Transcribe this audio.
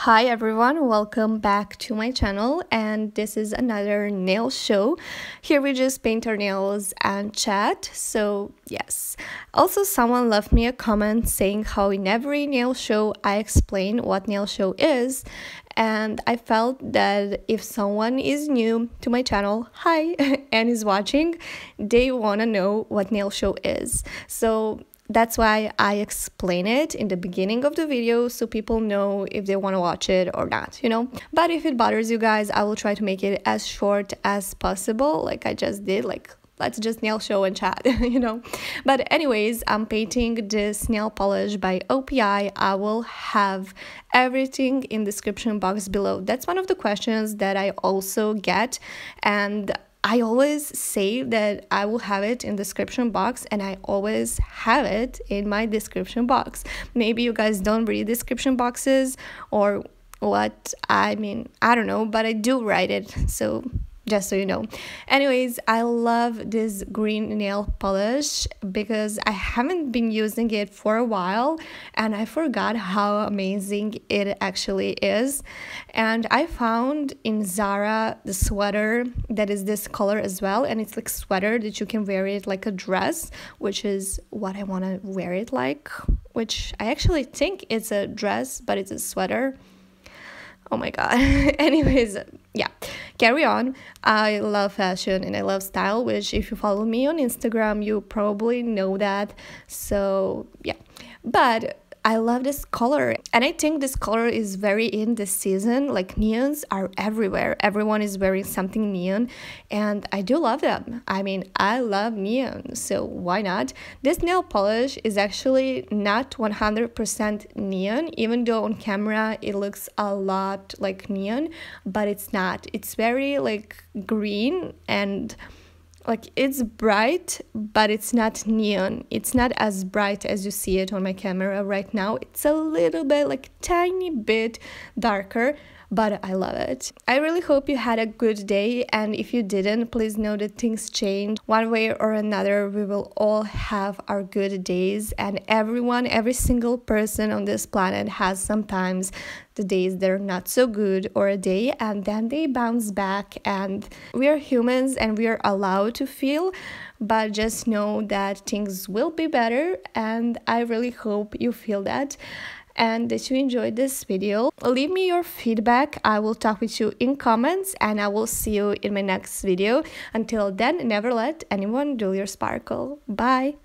Hi everyone, welcome back to my channel, and this is another nail show. Here we just paint our nails and chat. So yes, also someone left me a comment saying how in every nail show I explain what nail show is, and I felt that if someone is new to my channel, hi, and is watching, they want to know what nail show is. So that's why I explain it in the beginning of the video so people know if they want to watch it or not, But if it bothers you guys, I will try to make it as short as possible, like I just did, let's just nail show and chat, But anyways, I'm painting this nail polish by OPI. I will have everything in the description box below. That's one of the questions that I also get, and I always say that I will have it in the description box, and I always have it in my description box. Maybe you guys don't read description boxes or what, I don't know, but I do write it, so just so you know. Anyways, I love this green nail polish because I haven't been using it for a while and I forgot how amazing it actually is. And I found in Zara the sweater that is this color as well, and it's like sweater that you can wear it like a dress, which is what I want to wear it like, which I actually think it's a dress, but it's a sweater. Oh my god. Anyways, yeah, carry on. I love fashion and I love style, which if you follow me on Instagram, you probably know that. So yeah, but I love this color, and I think this color is very in this season. Like, neons are everywhere. Everyone is wearing something neon, and I do love them. I love neon, so why not? This nail polish is actually not 100% neon, even though on camera it looks a lot like neon, but it's not. It's very like green, and like it's bright, but it's not neon. It's not as bright as you see it on my camera right now. It's a little bit, like tiny bit darker, but I love it. I really hope you had a good day, and if you didn't, please know that things change. One way or another, we will all have our good days, and every single person on this planet has sometimes the days that are not so good, or a day, and then they bounce back, and we are humans and we are allowed to feel, but just know that things will be better, and I really hope you feel that and that you enjoyed this video. Leave me your feedback. I will talk with you in comments, and I will see you in my next video. Until then, never let anyone dull your sparkle. Bye.